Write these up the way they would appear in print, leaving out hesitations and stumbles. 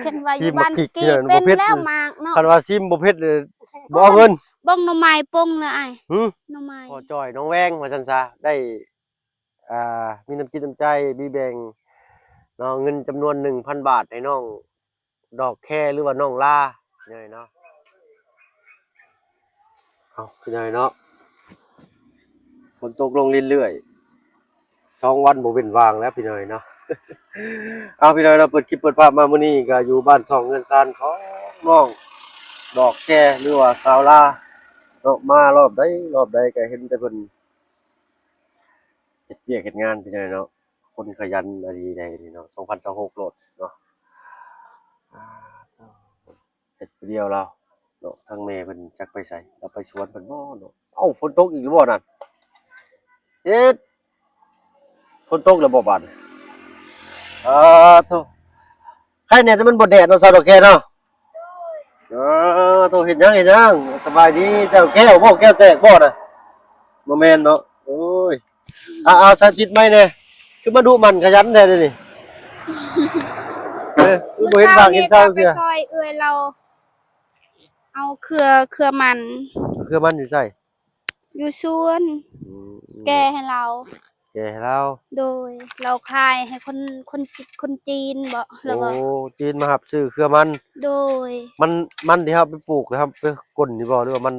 เช่นว่าอ ซิ ยู่ ม บ้า บัก น พริก กี เนี่ย เป็ บ่ น เผ็ด แล้วมากเนาะ คันว่าซิมบ่เผ็ดบ่เอาเงิน เบิ่งหน่อไม้ปงเลยอ้าย หึ หน่อไม้ พ่อจ้อยน้องแวงว่าซั่นซะได้มีน้ำจิตน้ำใจมีแบ่งเนาะเงินจำนวน 1,000 บาทให้น้องดอกแค่หรือว่าน้องลาพี่น้อยเนาะเอาพี่น้อยเนาะฝนตกลงเรื่อยๆ2 วันบ่เว้นว่างแล้วพี่น้อยเนาะ เอาพี่น้อยเราเปิดคลิปเปิดภาพมามื้อนี้ก็อยู่บ้านช่องเงินซานของน้องดอกแค่หรือว่าสาวลาเนาะมารอบใดก็เห็นแต่เพิ่นเฮ็ดเวียกเฮ็ดงานพี่น้อยเนาะคนขยันอะดีใดนี่เนาะ2026โลดเนาะอ่าเฮ็ดผู้เดียวเราเนาะทางแม่เพิ่นจักไปไสเราไปสวนเพิ่นบ่เนาะเอ้าฝนตกอีกแล้วบ่นั่นเฮ็ดฝนตกแล้วบ่บาดโธ่ใครแหน่แต่มันบ่แดดเนาะสาวดอกแค่เนาะโธ่เฮ็ดหยังสบายดีเจ้าแก้วบ่แก้วแตกบ่น่ะบ่แม่นเนาะโอ้ยเอาสาธิตใหม่แหน่คือมาดุมันขยันแท้เดี๋ยวนี้คือบ่เห็นบ้างเห็นเช้า ไป เทื่อ ซอยเอื้อยเรา เอาเครือมัน คือมันอยู่ไส อยู่สวน อืม แกให้เรา แก่ให้เรา โดยเราขายให้คนจีนบ่แล้วบ่ โอ้จีนมารับซื้อเครือมัน โดย มันที่เราไปปลูกนะครับไปก้นนี่บ่หรือว่ามัน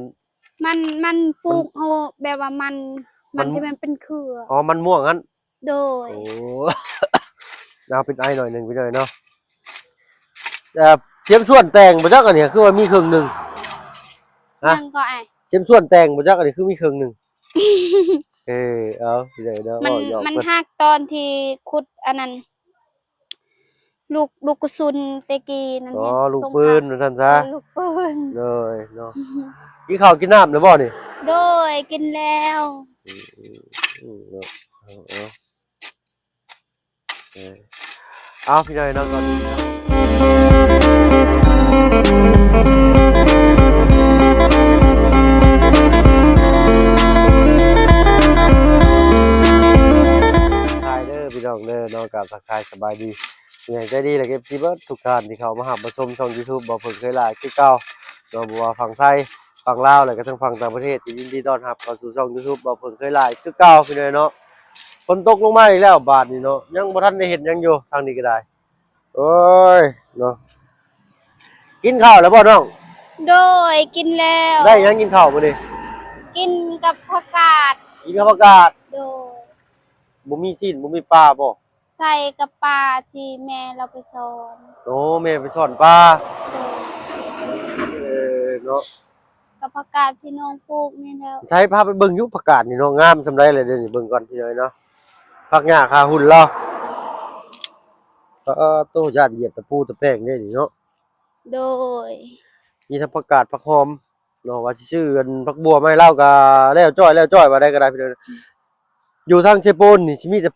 มันปลูกเฮาแบบว่ามัน มั มัน นที่มันเป็นเครือ อ๋อมันม่วงงั้น โดย โอ้ เอาเป็นไอหน่อยหนึงไปหน่อยเนาะเสียมส่วนแต่งบ่จักอันนี้คือว่ามีครึ่งหนึง ฮะ ยังก็อ้าย เสียมส่วนแต่งบ่จักอันนี้คือมีครึ่งหนึง เอาไปเลยเนาะ มัน เว้าหยอก มัน เพิ่น ฮักตอนที่ขุดอันนั้น ลูกกระสุนแตะกี้นั่น อ๋อ เห็น ลูก สง ปื คราม นว่าซั่นซะ ลูกปืน เลยเนาะกินข้าวกินน้ำแล้วบ่นี่ โดยกินแล้ว เนาะเอาเอาพี่น้อยเนาะก่อนทายเด้อพี่น้องเด้อเนาะกับทักทายสบายดียังไงใจดีเลยเก็บซีเบิร์ดทุกท่านที่เข้ามาหับมาชมช่อง YouTube บ่เพิ่งเคยหลายคือเก่าเนาะบ่ว่าฝั่งไทยฝั่งลาวแล้วก็ทั้งฝั่งต่างประเทศยินดีต้อนรับเข้าสู่ช่อง YouTube บ่เพิ่งเคยหลายคือเก่าพี่น้อยเนาะฝนตกลงมาอีกแล้วบาดนี้เนาะยังบ่ทันได้เห็นหยังอยู่ทางนี้ก็ได้โอ้ยเนาะกินข้าวแล้วบ่น้อง โดยกินแล้ว ได้หยังกินข้าวมื้อนี้ กินกับผักกาด กินข้าวผักกาด โดย บ่มีซีนบ่มีปลาบ่ ใส่กับปลาที่แม่เราไปสอน โอ้แม่ไปสอนปลา โดย เนาะ กับผักกาดที่น้องปลูกนี่แล้ว ใช้พาไปเบิ่งอยู่ผักกาดนี่เนาะงามสำไรเลยเดี๋ยวนี้เบิ่งก่อนพี่น้อยเนาะผักหญ้าคาหุ่นเราโตย่านเหยียบตะปูตะแป้งนี่นี่เนาะ โดย มีทั้งผักกาดผักหอมเนาะว่าสิซื้อกันผักบัวมาให้เราก็แล้วจ้อยว่าได้ก็ได้พี่น้อยอยู่ทางเชโปนนี่สิมีแต่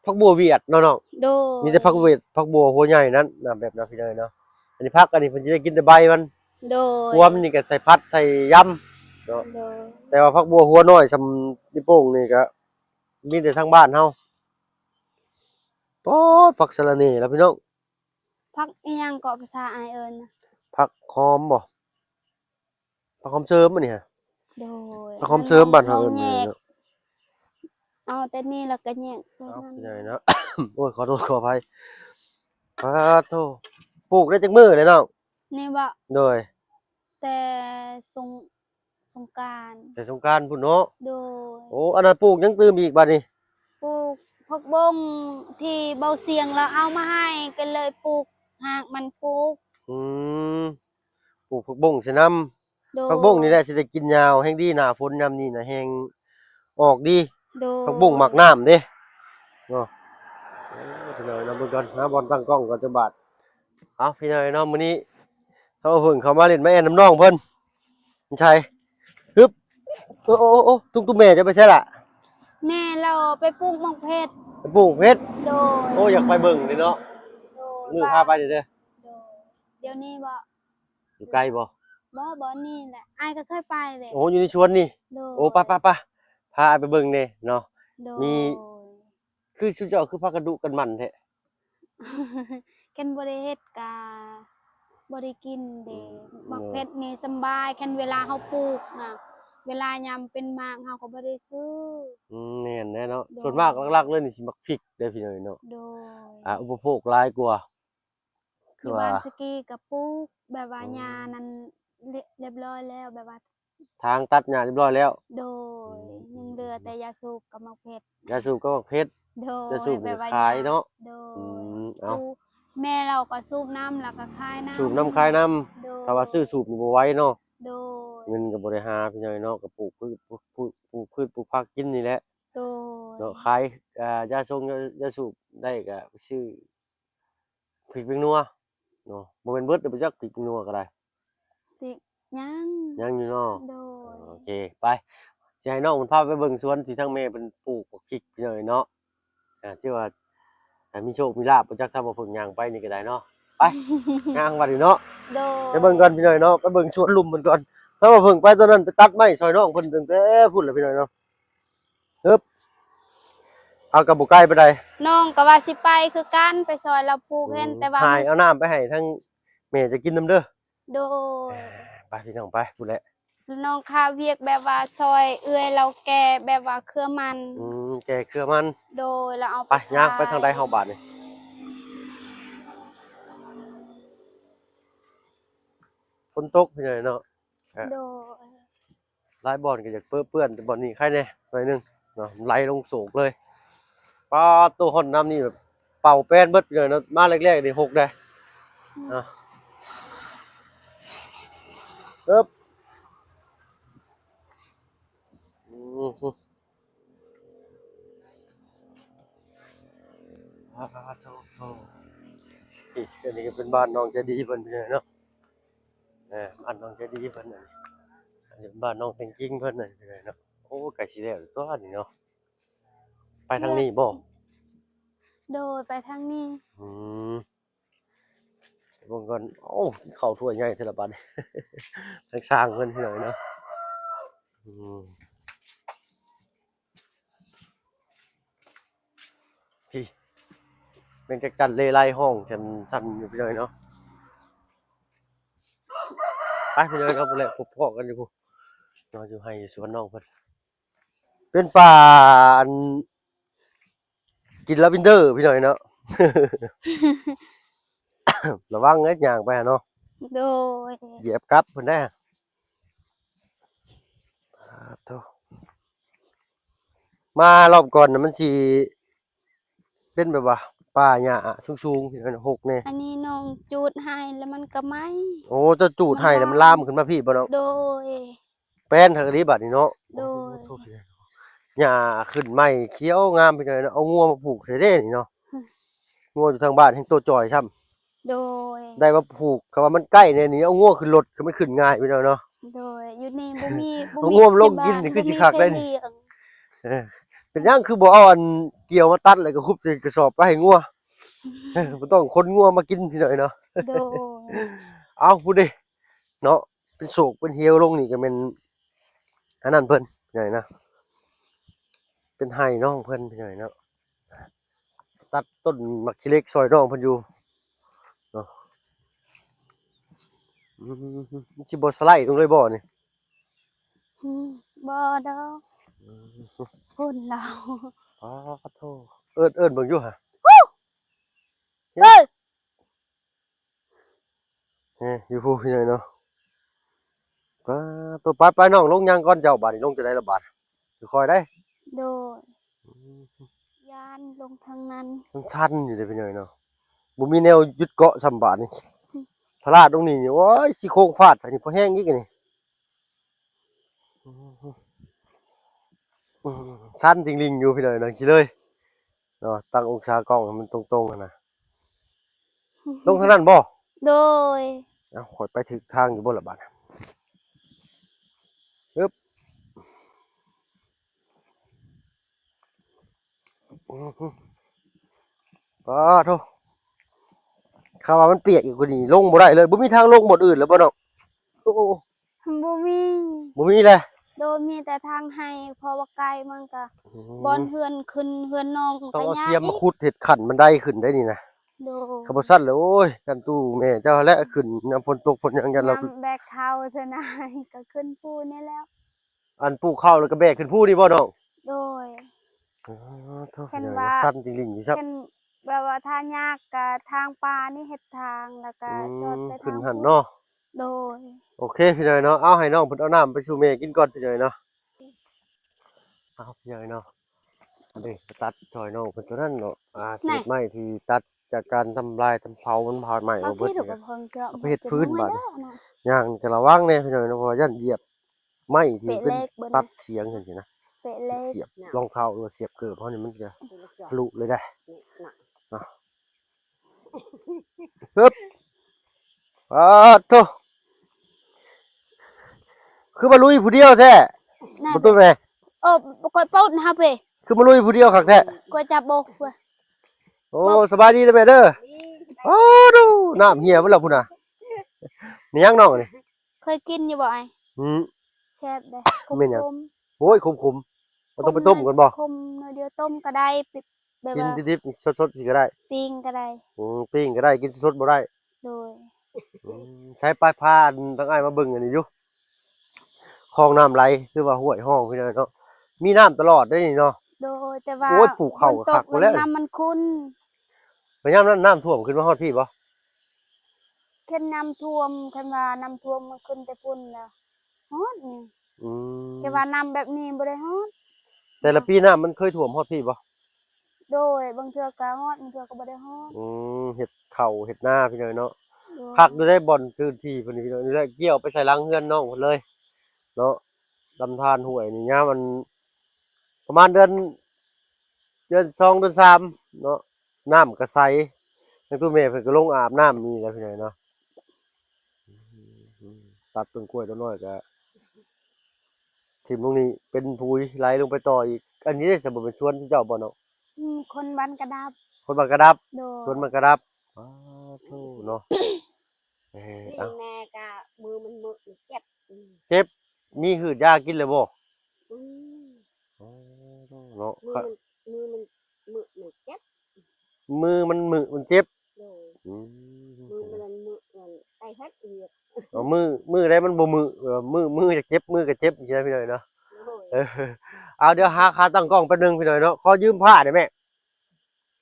ผักบัวเวียดเนาะน้อง โดย มีแต่ผักเวียดผักบัวหัวใหญ่นั้นน่ะแบบนั้นพี่น้อยเนาะอันนี้ผักอันนี้เพิ่นสิได้กินแต่ใบมัน โดย หัวมันนี่ก็ใส่ผัดใส่ยำเนาะ โดย แต่ว่าผักบัวหัวน้อยซำนิ้วโป้งนี่ก็มีแต่ทางบ้านเฮาโป๊ดผักสะระแหน่แล้วพี่น้อง ผักอีหยังเกาะภาษาอายเอิ้นนะ ผักหอมบ่ผักหอมเสริมอันนี้ฮะ โดย ผักหอมเสริมบ้านเฮาเอิ้น แย นี่ ก เนาะ เอาแต่นี่แล้วก็แยกตัว เอา นั้น พี่น้อยเนาะ โอ้ยขอโทษขออภัยโธ่ปลูกได้จักมื้อเลยน้อง นี่บ่ โดย แต่สงกรานต์ แต่สงกรานต์พุ่นเนาะ โดย โอ้อันนั้นปลูกยังตื่มอีกบัดนี้ ปลูกผักบงที่เบาเสียงแล้วเอามาให้ก็เลยปลูกหากมันปลูก อืมปลูกผักบุ้งใส่น้ำ โดย ผักบุ้งนี่แหละสิได้กินยาวแฮงดีหน้าฝนยามนี้น่ะแฮงออกดี โดย ผักบุ้งหมักน้ำเด้เนาะพี่น้อยเนาะเบิ่งก่อนหาบอลตั้งกล้องก่อนจะบาดเอาพี่น้อยเนาะมื้อนี้เขาเพิ่งเข้ามาเล่นแม่แอนน้ำน้องเพิ่นมันชัยฮึบโอ้ตุ้มแม่จะไปใช่ล่ะ แม่เราไปปลูกหมกเพชร ไปปลูกเพชร โดย โอ้อยากไปเบิ่งเลยเนาะ โดย มือพาไปเด้อ โดยเดี๋ยวนี้บ่ อยู่ไกลบ่ บ่นี่แหละอ้ายก็เคยไปเลย โอ้อยู่ในสวนนี่ โดย โอ้ไปพาไปเบิ่งเด้เนาะ โดย มี คือสุเจ้าคือพากันดุกันมันแท้ แค่นบ่ได้เฮ็ดก็บ่ได้กินเด้มักเพชรนี่สำบายแค่นเวลาเฮาปลูกน่ะเวลายามเป็นหมากเฮาก็บ่ได้ซื้อแม่นแน่เนาะโดย ส่วนมากหลักๆเลยนี่สิมักพริกเด้อพี่น้อยเนาะโดยอุปโภคหลายกว่าอคือว่ายู่บ้านสกีก็ปลูกแบบว่าหญ้านั้นเรียบร้อยแล้วแบบว่า ทางตัดหญ้าเรียบร้อยแล้วโดยยังเหลือแต่ยาสูบกับมักเพชร ยาสูบก็มักเพชรโด ยาย สูบ แบ นี่ บว่า ขายเนาะโดอืยเอา สูบแม่เราก็สูบน้ำแล้วก็คายน้ำสูบน้ำคายน้โดำยถ้าว่าซื้อสูบนี่บ่ไหวเนาะโดยเงินก็บ่ได้หาพี่น้อยเนาะก็ปลูกพืชปลูกผักกินนี่แหละโดยเนาะขายยาทรงยาสูบได้ก็ไปซื้อพริกนัวเนาะบ่แม่นเบิดเด้อไปจักพริกนัวก็ได้ติยัง ยังอยู่เนาะโดยโอเคไปสิให้น้องมันพาไปเบิ่งสวนที่ทางแม่เพิ่นปลูกบักพริกพี่น้อยเนาะที่ว่ามีโชคมีลาภบ่จักทำบ่เพิ่งย่างไปนี่ก็ได้เนาะไปย่างบัดนี้เนาะโดยไปเบิ่งก่อนพี่น้อยเนาะไปเบิ่งสวนลุมเพิ่นก่อนถ้าว่าเพิ่งไปตอนนั้นไปตัดไม้ซอยน้องเพิ่นตั้งแต่พุ่นแหละพี่น้อยเนาะฮึบเอากับบ่ไกลปานใด น้องก็ว่าสิไปคือกันไปซอยเราปลูกเห็นแต่ว่า หายเอาน้ำไปให้ทั้งแม่จะกินน้ำเด้อ โดย ไปพี่น้องไปพูดแหละ น้องคาเวียกแบบว่าซอยเอื้อยเราแก่แบบว่าเครือมัน แกเครือมัน โดยแล้วเอาไปย่าง ข ไปทางใดเฮาบาดนี่ฝนตกพี่น้อยเนาะ โดย หลายบ่อนก็อยากเปื้อนแต่บ่อนนี้ใครแน่หน่อยหนึงเนาะไหลลงโศกเลยปลาตัวห่อนน้ำนี่แบบเป่าแป้นเบิดเลยเนาะมาแรกๆนี่หกได้เนาะเอิบอือฮึโธ่อีกอันนี้ก็เป็นบ้านน้องใจดีเพิ่นพี่น้อยเนาะบ้านน้องใจดีเพิ่นน่ะอันนี้บ้านน้องแต่งจริงเพิ่นน่ะพี่น้อยเนาะโอ้ใกล้สิแล้วตัวนี้เนาะไปทางนี้บ่ โดยไปทางนี้ อืมเบิ่งก่อนโอ้เข้าถ้วยใหญ่เท่าละบัด ทั้งสร้างเพิ่นพี่น้อยเนาะอืมพี่เป็นจักจั่นเลไลห้องจั่นสั่นอยู่พี่น้อยเนาะไปพี่น้อยเนาะพุ่นแหละพบพ้อกันอยู่พุ่นเนาะอยู่ให้อยู่สวนน้องเพิ่นเป็นป่าอันกินลาเวนเดอร์พี่น้อยเนาะ ระวังเด้อย่างไปอะเนาะ โดย เหยียบกลับเพิ่นได้โธ่มารอบก่อนน่ะมันสิเป็นแบบว่าป่าหญ้าสูงๆพี่น้อยเนาะหกแน่ อันนี้น้องจูดให้แล้วมันก็ไหม้ โอ้เจ้าจูดให้แล้วมันลามขึ้นมาพี่บ่เนาะ โดย แป้นเท่านี้บัดนี้เนาะ โดย โอ้โธ่หญ้าขึ้นใหม่เขียวงามไปเลยเนาะเอางัวมาผูกใส่เด้นี่เนาะงัวอยู่ทางบ้านแห่งตัวจอยซ้ำ โดย ได้มาผูกคำว่ามันใกล้เนี่ยนี่เอางัวขึ้นรถคือมันขึ้นง่ายไปหน่อยเนาะ โดยอยู่นี่บ่มี เอาง่วงลงกินนี่คือสิคักได้นี่ เออเป็นหยังคือบ่เอาอันเกี่ยวมาตัดแล้วก็คุบใส่กระสอบไปให้งัวบ่ต้องคนงัวมากินทีหน่อยเนาะ โดย เอาพูดดิเนาะเป็นโศกเป็นเหี่ยวลงนี่ก็แม่นอันนั้นเพิ่นหน่อยนะเป็นไห้น้องเพิ่นหน่อยเนาะตัดต้นมักขี้เหล็กซอยน้องเพิ่นอยู่เนาะมันสิบ่สไลด์ลงเลยบ่นี่ บ่ดอกพุ่นเรา อ๋อขอโทษเอิ้นเบิ่งอยู่ห่ะ เอ้ย อยู่พูพี่หน่อยเนาะป้าตัวไปน้องลงยังก่อนเจ้าบาดนี่ลงจะได้ละบาดค่อยได้ โดยยานลงทางนั้น มันชันอยู่เด้พี่หน่อยเนาะบ่มีแนวยึดเกาะซำบาดนี่พลาดตรงนี้นี่โอ้ยสิโครงฟาดใส่นี่พอแห้งอีกนี่ชันติงลิงอยู่พี่หน่อยเนาะสิเลยเนาะตั้งองศากล้องให้มันตรงๆหั่นน่ะลงทางนั้นบ่ โดย เอ้าข่อยไปถึกทางอยู่บ่ล่ะบาดปึ๊บป้าโธ่ข่าวว่ามันเปียกอยู่กว่านี้ลงบ่ได้เลยบ่มีทางลงหมดอื่นแล้วบ่เนาะโอ้ บ่มี บ่มีเลย โดยมีแต่ทางให้เพราะว่าไกลมันก็บอนเฮือนขึ้นเฮือนน้อง ต้อง ก็ เอา ยาก เสียม อี มาก ขุดเห็ดขันบันไดขึ้นได้นี่นะ โดย ขับรถสั้นเลยโอ้ยกันตู้แม่เจ้าและขึ้นน้ำฝนตกฝนหยังยันเราขึ้น ยำแบกเขาเธอนายก็ขึ้นพูนี่แล้ว อันปลูกข้าวแล้วก็แบกขึ้นผู้นี่บ่น้อง โดย อ๋อโธ่ เห็น ใหญ่ ว่า สั้นจริงๆนี่ครับ เห็นแบบว่าทางยากกับทางปลานี่เฮ็ดทางแล้วก็จอดไป ขึ้ ทาน ง หัน พุ เนาะ โดย โอเคพี่น้อยเนาะเอาให้น้องเพิ่นเอาน้ำไปสู่แม่กินก่อนพี่น้อยเนาะเอาพี่น้อยเนาะอันนี้ตัดซอยน้องเพิ่นตัวนั้นเนาะเศษไม้ที่ตัดจากการทำลายทำเผามันเผาไหม้ บา เอา ง เบิ ที ด ถูก นี่ กับเพิ่งเจอ เอาไปเฮ็ดฟืนบาดนี้ นะ ย่างจะระวังแน่พี่น้อยเนาะเพราะว่ายันเหยียบไม้ที่ เปะ เป็น เล็กเบิ่น ตัดเสียงจังซี่นะ เปะเล็ก เสียบรองเท้าหรือว่าเสียบเกิบเพราะนี่มันจะทะลุเลยได้เนาะปึ๊บโธ่คือมาลุยผู้เดียวแท้ น่า บ่ตัวแม่ กดปุ๊บนะเพ่ คือมาลุยผู้เดียวคักแท้ กดจับโบกเว้ย โอ้สบายดีเด้อแม่เด้อโอ้ดูน้ำเหี่ยเบิ่แล้วพุ่นน่ะมีหยังน้องนี่ เคยกินอยู่บ่ไอ้ อืม แซ่บเด้ แม่นหยัง คม โอ้ยขมๆบ่ต้องไปต้มก่อนบ่ คมหน่อยเดียวต้มก็ได้แบบ กิน ว่า ดิบๆสดๆสิก็ได้ ปิ้งก็ได้ ปิ้งก็ได้กินสดๆบ่ได้ โดย ใช้ปลายพานตั้งอ้ายมาเบิ่งอันนี้อยู่คลองน้ำไหลคือว่าห้วยห้องพี่น้อยเนาะมีน้ำตลอดได้นี่เนาะ โดยแต่ว่า โอ้ยปลูกข้าว ฝนต คั ก กหมดแล้ว น้ำมันขุ่น พยายามนั้นน้ำท่วมขึ้นมาฮอดพี่บ่ เช่นน้ำท่วมคันว่าน้ำท่วมมันขึ้นแต่พุ่นแล้วฮอดนี่ อืม แต่ว่าน้ำแบบนี้บ่ได้ฮอด แต่ละปีน้ำมันเคยท่วมฮอดพี่บ่ โดยบางเทื่อก็ฮอดบางเทื่อก็บ่ได้ฮอด เฮ็ดข้าวเฮ็ดนาพี่น้อยเนาะ โดย คักอยู่ได้บ่อนพื้นที่เพิ่นนี่พี่น้อยนี่แหละเกี่ยวไปใส่หลังเฮือนน้องเพิ่นเลยเนาะลำธารห้วยนี่ยามมัน ประมาณเดือน2เดือน3เนาะน้ำก็ใสแล้วตัวแม่เพิ่นก็ลงอาบน้ำนี่แหละพี่น้อยเนาะตัดต้นกล้วยต้นน้อยก็ทิ่มลงนี่เป็นปุ๋ยไหลลงไปต่ออีกอันนี้ได้สมบูรณ์เป็นสวนที่เจ้าบ่เนาะ คนบ้านกระดับ คนบางกระดับ โด สวน ย บางกระดับอ้าวโธ่เนาะเอ้ย นี่ เอ้า แม่ก็มือมันเจ็บ เจ็บมีหืดยากินเลยบ่ อืม อ๋อเนาะ มือมันเจ็บ มือมันเจ็บ โดย อืม มือมันไตเฮ็ดอีก เอามือได้มันบ่มือจะเจ็บมือก็เจ็บใช่ไหมพี่หน่อยเนาะ โดย เอาเดี๋ยวหาขาตั้งกล้องแป๊บนึงพี่หน่อยเนาะขอยืมผ้าได้ไหม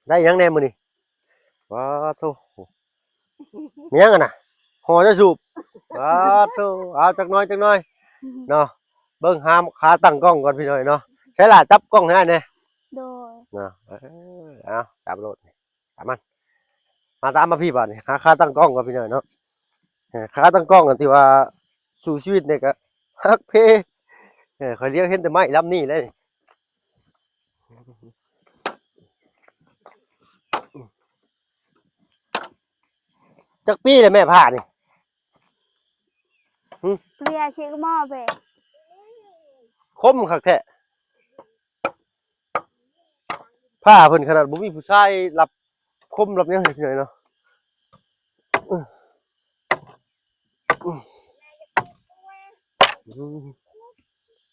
ได้ยังแน่มื้อนี้ว้าโธ่มียังอะน่ะห่อจะสูบว้าโธ่เอาจักหน่อยเนาะเบิ่งหาขาตั้งกล้องก่อนพี่หน่อยเนาะใช้ล่ะจับกล้องให้อันแน่ โดย นะเอาจับรถตามมันมาตามมาพี่บ้านนี่หาค่าตั้งกล้องกับพี่หน่อยเนาะค่าตั้งกล้องกันที่ว่าสู่ชีวิตเนี่ยก็ฮักเพคอยเรียกเห็นแต่ไม้ลำนี่เลยจักปีเลยแม่ผ้านี่ เปลี่ยชื่อหม้อไป คมคักแท้ผ้าเพิ่นขนาดบ่มีผู้ชายรับคมรับหยังให้พี่หน่อยเนาะ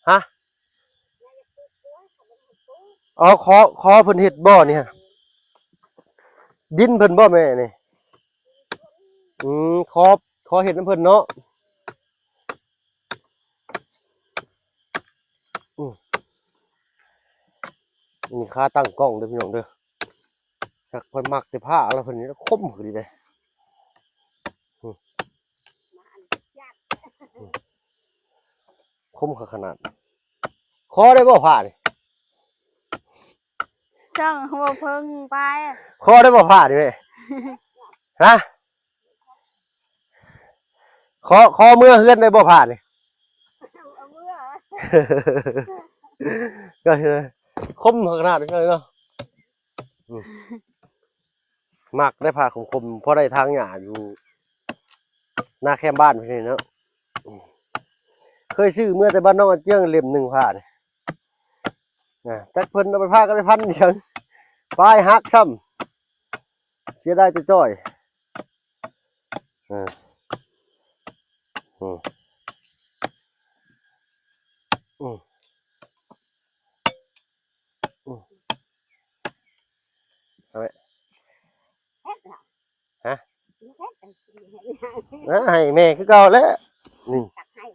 ฮะอ๋อขอเพิ่นเฮ็ดบ่เนี่ยดินเพิ่นบ่แม่นี่ขอเฮ็ดน้ำเพิ่นเนาะนี่ค่าตั้งกล้องเด้อพี่น้องเด้อจักเพิ่นมักแต่ผ้าแล้วเพิ่นนี่คมคือดีเด้คมขนาดขอได้บ่ผ้านี่ ช่างหัวเพิ่งไปอะ ขอได้บ่ผ้านี่แม่ฮะขอเมื่อเฮือนได้บ่ผ้านี่ เอามือ ก็คือคมขนาดนี้เลยเนาะมักได้ผ้าคมๆเพราะได้ทางหญ้าอยู่หน้าแคมบ้านพี่นี่เนาะเคยซื้อเมื่อแต่บ้านน้องอันเจียงเล่มหนึ่งผ้านี่จักเพิ่นเอาไปผ้าก็ได้พันเดียวปลายหักซ้ำเสียดายจะจ้อยอืมเอาไว้ เฮ็ดล่ะ ให้แม่คือเก่าแล้วนี่ ตักให้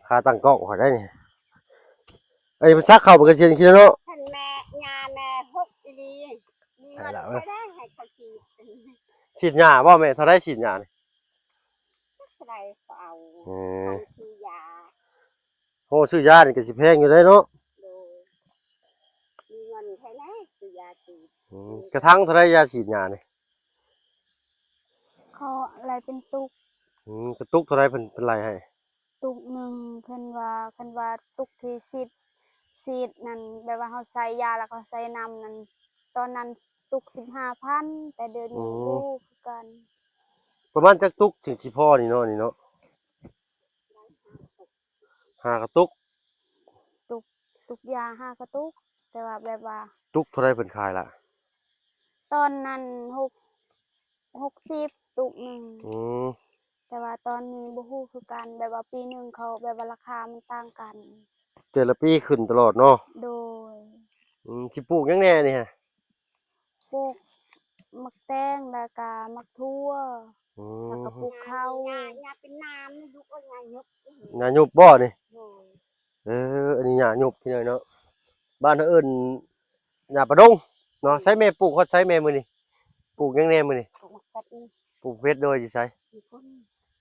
ค่าตั้งกล้องขอได้นี่ไอ้มันซักเข้ามันก็เสียจริงๆเนาะ ท่านแม่ยาแม่ฮกอีลีมีเงินใช้ได้ให้เขาฉีด ฉีดหญ้าบ่แม่เท่าไดฉีดหญ้านี่ อะไรก็เอา เออ มันคือยา โอ้ซื้อยานี่ก็สิแพงอยู่ได้เนาะ โดยมีเงินใช้ได้คือยาฉีด กระทั่งเท่าไดยาฉีดหญ้านี่ เขาอะไรเป็นตุก กระตุกเท่าไดเพิ่นไรให้ ตุกหนึ่งเพิ่นว่าตุกที่ซีดนั่นแบบว่าเขาใส่ยาแล้วก็ใส่น้ำนั่นตอนนั้นตุก15,000แต่เดี๋ยวนี้รู้คือกัน ประมาณจักตุกถึงสิพอนี่เนาะนี่เนาะหากระตุก ตุกยา5กระตุก แต่ว่าแบบว่า ตุกเท่าไดเพิ่นขายล่ะ ตอนนั้น60ตุกหนึ่ง อืม แต่ว่าตอนนี้บ่ฮู้คือกันแบบว่าปีหนึงเขาแบบว่าราคามันต่างกัน แต่ละปีขึ้นตลอดเนาะ โดย สิปลูกหยังแน่นี่ฮะ พวกมักแตงแล้วก็มักทั่ว แล้วก็ปลูกข้าวย าเป็นน้ำนี่ยุกยายก หญ้าหยุบบ่นี่ โดย อันนี้หญ้าหยุบพี่น้อยเนาะบ้านเฮาเอิ้นหญ้าประดงเนาะใช้แม่ปลูกฮอดใช้แม่มื้อนี้ปลูกหยังแน่มื้อนี้ ของมักกัดนี่ ปลูกเพชรโดยสิใช้ มีคน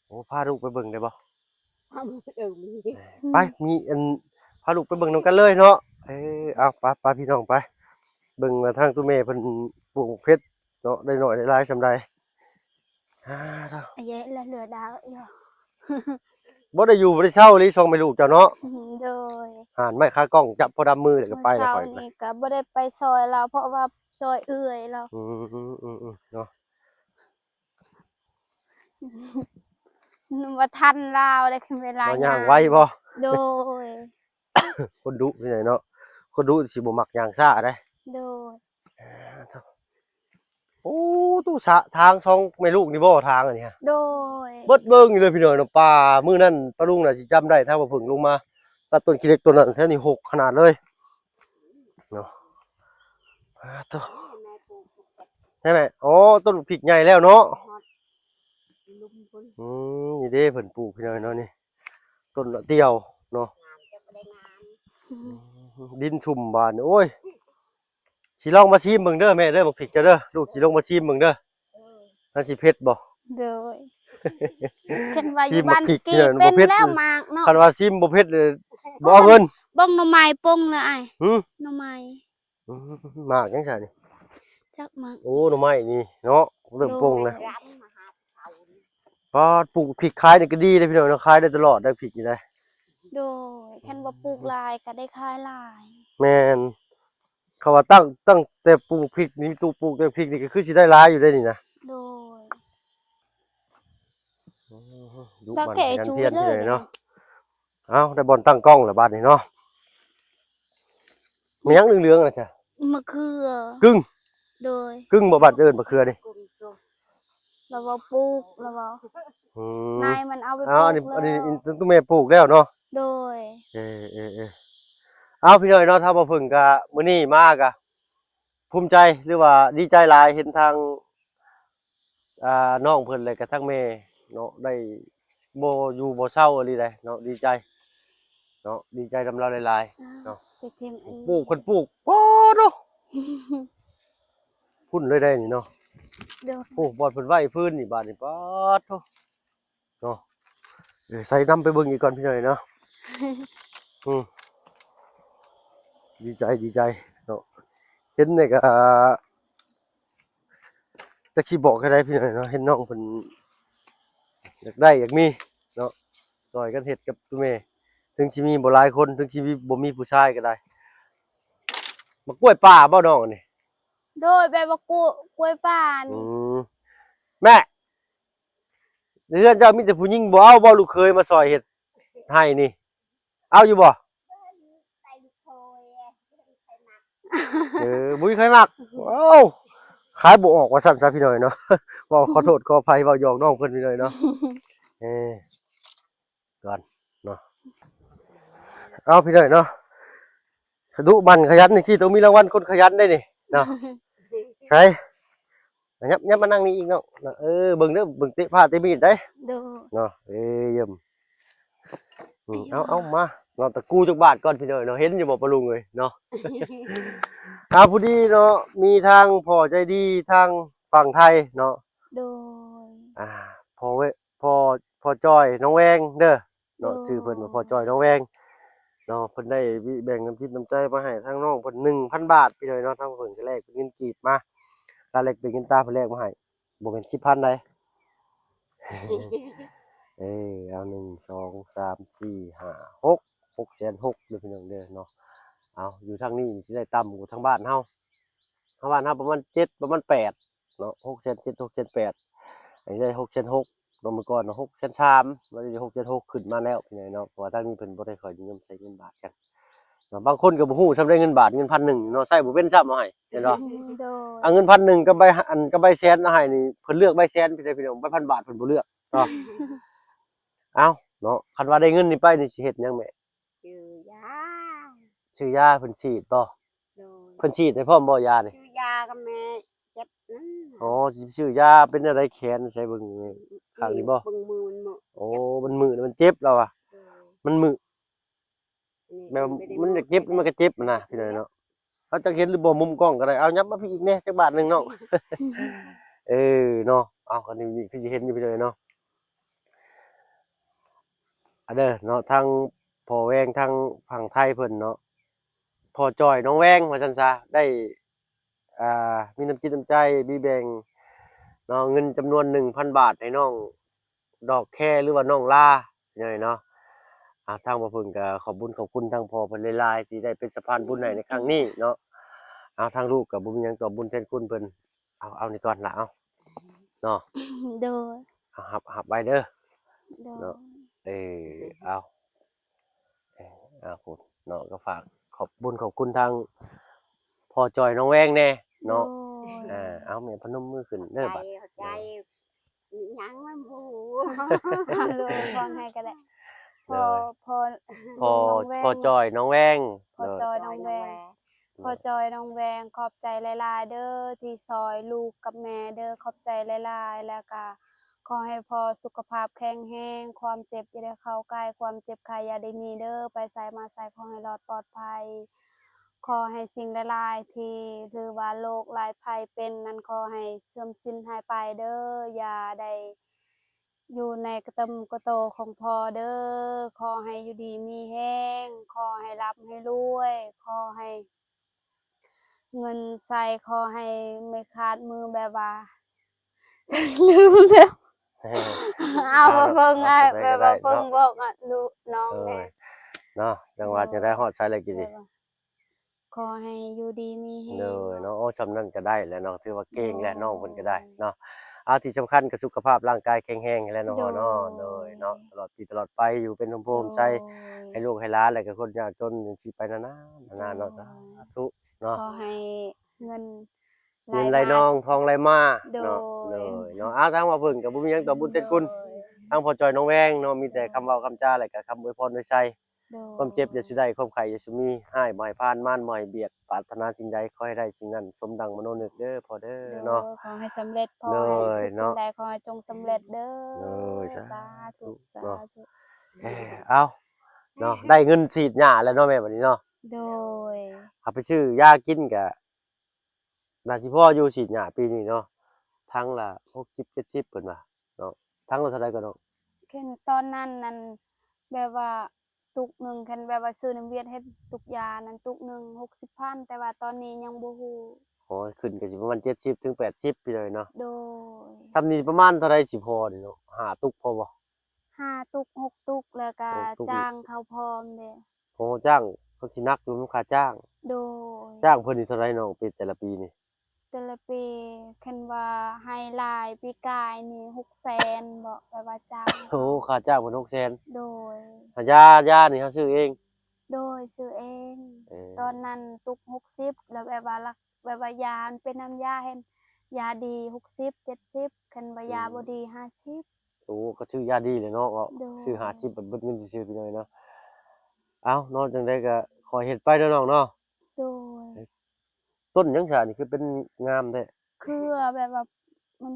โอ้พาลูกไปเบิ่งได้บ่ ทำมี ไปมีอันพาลูกไปเบิ่งนำกันเลยเนาะเอาไปพี่น้องไปเบิ่งว่าทางตู้แม่เพิ่นปลูกเพชรเนาะได้น้อยได้หลายซำใดเนาะ อะแยะแล้วเหลือดาวอีก บ่ได้อยู่บ่ได้เช่าเลยส่งแม่ลูกเจ้าเนาะ โดย หานไม้คากล้องจับพอดำมือแล้วก็ไป เมื่อ แล้ว เช้า ค่อย นี้ก็บ่ได้ไปซอยเราเพราะว่าซอยเอื้อยเรา เนาะ ว่าทันลาวได้คือเวลา เราย่างไว้บ่ โดย คนดุที่ไหนเนาะคนดุสิบ่มักย่างซ่าได้ โดย โอ้ตู้สะทางช่องแม่ลูกนี่บ่ทางอันนี้ฮะ โดย เบิดเบิ่งอยู่เลยพี่น้อยเนาะป่ามื้อนั้นป้าลุงน่ะสิจำได้ถ้าว่าเพิ่งลงมาตัดต้นขี้เหล็กต้นนั้นแถวนี้หกขนาดเลยเนาะตัว แม่ปลูก ใช่ไหมอ๋อต้นพริกใหญ่แล้วเนาะ ลุมคน นี่เด้เพิ่นปลูกพี่น้อยเนาะนี่ต้นเตี้ยวเนาะ งามจะไม่ได้งาม ดินชุ่มบานโอ้ยสิลองมาชิมเบิ่งเด้อแม่เด้อบักพริกเจ้าเด้อลูกสิลองมาชิมเบิ่งเด้อมันสิเผ็ดบ่ โดยเช่นว่าอ ชิ ยู่ ม บ้าน บักพริก กี เนี่ย เป็น บ่เผ็ด แล้วมากเนาะ คันว่าชิมบ่เผ็ดเลยบ่เอาเงิน เบิ่งหน่อไม้ปงเลยอ้าย หึ หน่อไม้ มากจังซั่นนี่ จักมาก โอ้หน่อไม้นี่เนาะเริ่มปรุงแล้ว รำมาหาเขา พอปลูกพริกขายนี่ก็ดีเลยพี่น้องเนาะขายได้ตลอดได้พริกนี่ได้ โดยคันว่าปลูกหลายก็ได้ขายหลาย แม่นเขาว่าตั้งแต่ปลูกพริกนี่ตู้ปลูกแต่พริกนี่ก็คือสิได้หลายอยู่ได้นี่นะ โดย ดู แล้ว มัน แกะ กัน จู เพี้ยน เล ที่ ย ไหนเนาะเอาได้บอลตั้งกล้องแล้วบัดนี้เนาะมีหยังเหลืองๆน่ะจ้ะ มะเขือก ึ่ง โดย กึ่งบ่บัดเอิ้นมะเขือนี่ กลมโต แล้วว่าปลูกแล้วว่า อืม นายมันเอาไปป เอา ลู อันนี้ ก อันนี้ แล้ว ตุ้มแม่ปลูกแล้วเนาะ โดย เอาพี่น้อยเนาะถ้าบ่เพิ่งก็มื้อนี้มากะภูมิใจหรือว่าดีใจหลายเห็นทางน้องเพิ่นเลยกับทั้งแม่เนาะได้บ่อยู่บ่เศร้าอีหลีเลยเนาะดีใจเนาะดีใจนำเราหลาย เนาะ ไปเทียมอัน ๆปลูกเพิ่นปลูกโอ้เนาะพุ่นเลยได้นี่เนาะ โดย โอ้บ่อนเพิ่นไว้พื้นนี่บาดนี่ป๊าดโตเนาะใส่น้ำไปเบิ่งอีกก่อนพี่น้อยเนาะอืมดีใจเนาะเห็นเนี่ยก็จักสิบอกให้ได้พี่น้อยเนาะเห็นน้องเพิ่นอยากได้อยากมีเนาะซอยกันเฮ็ดกับตัวแม่ถึงสิมีบ่หลายคนถึงสิมีบ่มีผู้ชายก็ได้มากล้วยป่าบ่น้องอันนี่ โดยแบบว่ากล้วยป่า อื นี่ มแม่เรือนเจ้ามีแต่ผู้หญิงบ่เอาบ่ลูกเคยมาซอยเฮ็ดให้นี่ เอาอยู่บ่ ใส่ลูกโทยใส่หนัก บ่มีใครมักว้าวขายบ่ออกว่าซั่นซะพี่น้อยเนาะ ว่าขอโทษขออภัยเว้าหยอกน้องเพิ่นพี่น้อยเนาะ เออก่อนเนาะเอาพี่น้อยเนาะขดุมันขยันนี่สิต้องมีรางวัลคนขยันได้นี่เนาะใช่ ยับมานั่งนี่อีกเนาะเบิ่งเด้อเบิ่งเตะผ้าเตะมีดได้ โดย เนาะเยี่ยมเอามาเนาะตะกูจักบาทก่อนพี่น้อยเนาะเห็นอยู่บ่ปะลุงเอ้ยเนาะ ผู้ดีเนาะมีทางพ่อใจดีทางฝั่งไทยเนาะ โดย พ่อเว้ยพ่อจอยน้องแวงเด้อเนาะชื่อเพิ่นว่าพ่อจอยน้องแวงเนาะเพิ่นได้แบ่งน้ำจิตน้ำใจมาให้ทางน้องเพิ่น 1,000 บาทพี่น้อยเนาะทางเพิ่นก็แลกเป็นเงินกีบมาถ้าแลกเป็นเงินตาเพิ่นแลกมาให้บ่แม่น 10,000 ได้ เอา1 2 3 4 5 6 6,600,000เด้อพี่น้องเด้อเนาะเอาอยู่ทางนี้สิได้ต่ำกว่าทางบ้านเฮาประมาณ7ประมาณ8เนาะ6,700,000 6,800,000อันนี้ได้6,600,000ลงมาก่อนเนาะ6,300,000แล้วได้6,600,000ขึ้นมาแล้วพี่น้อยเนาะเพราะว่าทางนี้เพิ่นบ่ได้ค่อยนิยมใช้เงินบาทกันเนาะบางคนก็บ่ฮู้ซำได้เงินบาทเงิน1,000เนาะใช้บ่เป็นซ้ำเอาให้เห็นบ่ โดย เอาเงิน1,000กับใบกับใบแสนเอาให้นี่เพิ่นเลือกใบแสนพี่น้องใบ1,000 บาทเพิ่นบ่เลือกเนาะ เอาเนาะคันว่าได้เงินนี่ไปนี่สิเฮ็ดหยังแม่ ชื่อยา ซื้อยาเพิ่นฉีดบ่ โดย เพิ่นฉีดให้พร้อมบ่ยานี่ ชื่อยากับแม่เจ็บนั่น อ๋อสิซื้อยาเป็นอะไรแขนใส่เบิ่งนี่ข้างนี้บ่ เบิ่งมือมันหมด โอ้มันมือมันเจ็บแล้วอ่ะ เออ มันมือ อั แบบมันจะเจ็บมันก็เจ็บนะพี่น้อยเนาะเขาจะเห็นหรือบ่มุมกล้องก็ได้เอายับมาพี่อีกแหน่จักบาทหนึงเนาะ เนาะเอาคันนี้คือสิเห็นอยู่พี่น้อยเนาะเด้อเนาะทางพ่อแวงทางฝั่งไทยเพิ่นเนาะพ่อจ้อยน้องแวงว่าซั่นซะได้มีน้ำจิตน้ำใจมีแบ่งเนาะเงินจำนวน 1,000 บาทให้น้องดอกแคหรือว่าน้องลาพี่น้อยเนาะทางบ่เพิ่นก็ขอบคุณทางพ่อเพิ่นหลายๆที่ได้เป็นสะพานบุญให้ในครั้งนี้เนาะทางลูกก็บ่มีหยังตอบบุญแทนคุณเพิ่นเอานี่ก่อนล่ะเอาเนาะ โดย หับไว้เด้อ โดย เนาะ เอาคุณเนาะก็ฝากขอบคุณทางพ่อจอยน้องแวงแน่เนาะ โดย เอาแม่พนมมือขึ้นเด้อบัด ใจยังมันบู เลยฟังให้ก็ได้พอพอ พ่อ น้องแวง พ่อจอยน้องแวง พอจอยน้องแวงพอจอยน้องแวงขอบใจหลายๆเด้อที่ซอยลูกกับแม่เด้อขอบใจหลายๆแล้วก็ขอให้พ่อสุขภาพแข็งแรงความเจ็บอย่าได้เข้าใกล้ความเจ็บไข้อย่าได้มีเด้อไปไสมาไสขอให้รอดปลอดภัยขอให้สิ่งหลายๆที่หรือว่าโรคหลายภัยเป็นนั้นขอให้เสื่อมสิ้นหายไปเด้ออย่าได้อยู่ในกระตำกระโตของพ่อเด้อขอให้อยู่ดีมีแห้งขอให้รับให้รวยขอให้เงินใส่ขอให้ไม่ขาดมือแบบว่า จะลืมแล้วเอามาเพิ่งอ่ะแบบว่าเพิ่งบอกอ่ะลูกน้องแม่ เนาะจังหวัดจะได้ฮอดใช้อะไรกินดิ ขอให้อยู่ดีมีแฮง เลยเนาะโอ้สำนั้นก็ได้แล้วเนาะถือว่าเก่งและน้องเพิ่นก็ได้เนาะเอาที่สำคัญก็สุขภาพร่างกายแข็งแรงแล้วเนาะเนาะเลยเนาะตลอดปีตลอดไปอยู่เป็นลมโพมใจให้ลูกให้หลานแล้วก็คนยากจนสิไปนานๆเนาะสาธุเนาะ ขอให้เงิน เงินไหลนองทองไหลมา โด เนาะ ย เลยเนาะทางว่าเพิ่นก็บ่มีหยังตอบบุญเต็มคุณทางพ่อจอยน้องแวงเนาะมีแต่คำเว้าคำจาแล้วก็คำอวยพรโดยใจ โดย ความเจ็บอย่าสิได้ความไข้อย่าสิมีให้บ่ให้ผ่านม่านบ่ให้เบียดปรารถนาสิ่งใดขอให้ได้สิ่งนั้นสมดังมโนนึกเด้อพ่อเด้อ โดย เนาะ ขอให้สำเร็จขอ โดย ให้ทุก เนาะ สิ่งใดขอให้จงสำเร็จเด้อ โดย สาธุสา เนาะ ธุ เอาเนาะได้เงินฉีดหญ้าแล้วเนาะแม่บัดนี้เนาะ โดย เอาไปซื้อยากินก็น่าสิพออยู่ฉีดหญ้าปีนี้เนาะทั้งละ60 70เพิ่นว่าเนาะทั้งละเท่าใดก็เนาะ เช่นตอนนั้นนั่นแบบว่าตุกหนึ่งคันแบบว่าซื้อน้ำเวียดเฮ็ดตุกยานั้นตุกหนึ่ง60,000แต่ว่าตอนนี้ยังบ่ฮู้ โอ้ยขึ้นก็สิประมาณ70ถึง80ไปเลยเนาะ โดย ซ้ำนี้ประมาณเท่าใดสิพอนี่เนาะ5ตุกพอบ่ 5ตุก6ตุกแล้วก็ 6ตุก จ้างเขาพร้อมเด้ โอ้จ้างเขาสินักอยู่นำค่าจ้าง โดย จ้างเพิ่นนี่เท่าไรน้องเป็นแต่ละปีนี่ แต่ละปีคันว่าให้หลายปีกายนี่600,000บ่แบบว่าจ้าง โอ้ค่าจ้างเพิ่น600,000 โดย ยานี่เฮาซื้อเอง โดยซื้อเอง เออ ตอนนั้นตุก60แล้วแบบว่าแบบว่ายามันเป็นน้ำยาเห็นยาดี60 70คันว่ายาบ่ดี50 โอ้ก็ซื้อยาดีเลยเนาะก็ โดย ซื้อ50เบิดเงินซื่อๆไปหน่อยเนาะเอ้าเนาะจังได๋ก็ขอเฮ็ดไปเด้อน้องเนาะ โดย ต้นหยังซะนี่คือเป็นงามแท้ คือแบบว่า มัน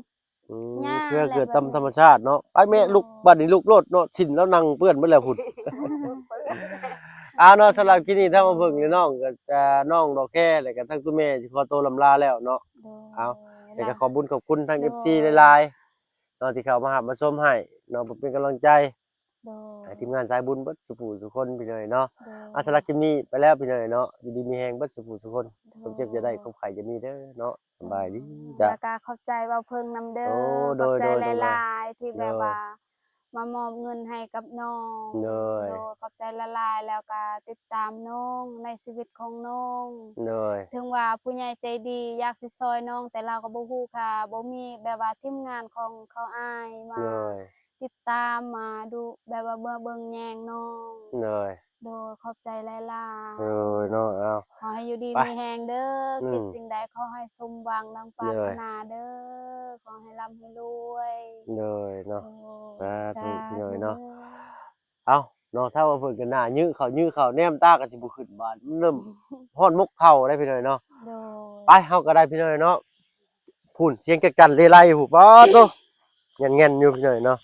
อืม ย่า เครือ แหละ เกิด แบบ ตาม นั้น ธรรมชาติเนาะไอ้แม่ลูกบัดนี้ลูกโลดเนาะชิ้นแล้วนั่งเปื้อนเบิดแล้วพุ่น เอาเนาะสำหรับคลิปนี้ถ้ามาเบิ่งนี่น้องก็จะน้องดอกแค่แล้วก็ทั้งคุณแม่สิขอตัวลำลาแล้วเนาะ โดย เอา แต่ก็ขอบคุญขอบคุณทาง โดย FC หลายๆเนาะที่เข้ามาหับมาชมให้เนาะเป็นกำลังใจ โดย ให้ทีมงานสายบุญเบิดสุผู้สุคนพี่น้อยเนาะ โดย สำหรับคลิปนี้ไปแล้วพี่น้อยเนาะอยู่ดีมีแฮงเบิดสุผู้สุคนความเจ็บจะได้ความไข้จะมีเด้อเนาะสบายดีจ้ะ แล้วก็ขอบใจเว้าเพิ่งนำเด้อ โอ้ ข โด อบ ย ใจ โดย โดย หลายๆที่แบบ โดย ว่ามามอบเงินให้กับน้อง โดย ขอบใจหลายๆแล้วก็ติดตามน้องในชีวิตของน้อง เลย ถึงว่าผู้ใหญ่ใจดีอยากสิซอยน้องแต่เราก็บ่ฮู้ค่ะบ่มีแบบว่าทีมงานของเขาอ้ายมา เลย ติดตามมาดูแบบว่าเบิ่งแยงน้อง เลย โดยขอบใจหลาย เลยเนาะเอา ๆขอให้อยู่ดี ไป มีแฮงเด้ออ ม คิดสิ่งใดขอให้สมหวังดังปราร เล ถ ย นาเด้อขอให้ร่ำให้รวย เลยเนาะ โอ้ สาธุพี่น้อยเนาะ ธุ เอาเนาะถ้าว่าเพิ่นกันหน้ายื้อเขาแนมตาก็สิบ่ขึ้นบานมันเริ่มฮ้อนมุกเข้าได้พี่น้อยเนาะ โดย ไปเฮาก็ได้พี่น้อยเนาะพุ่นเสียงจักเลไลผู้ป๊อดโตแง่นๆอยู่พี่น้อยเนาะ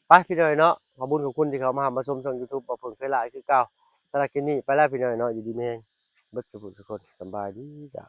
ไปพี่น้อยเนาะขอบคุญขอบคุณที่เขามาหามาชมช่อง YouTube บ่เพิ่นเคยหลายคือเก่าสำหรับคลิปนี้ไปแล้วพี่น้อยเนาะอยู่ดีมีแรงเบิดสุขทุกคนสำบายดีจ้ะ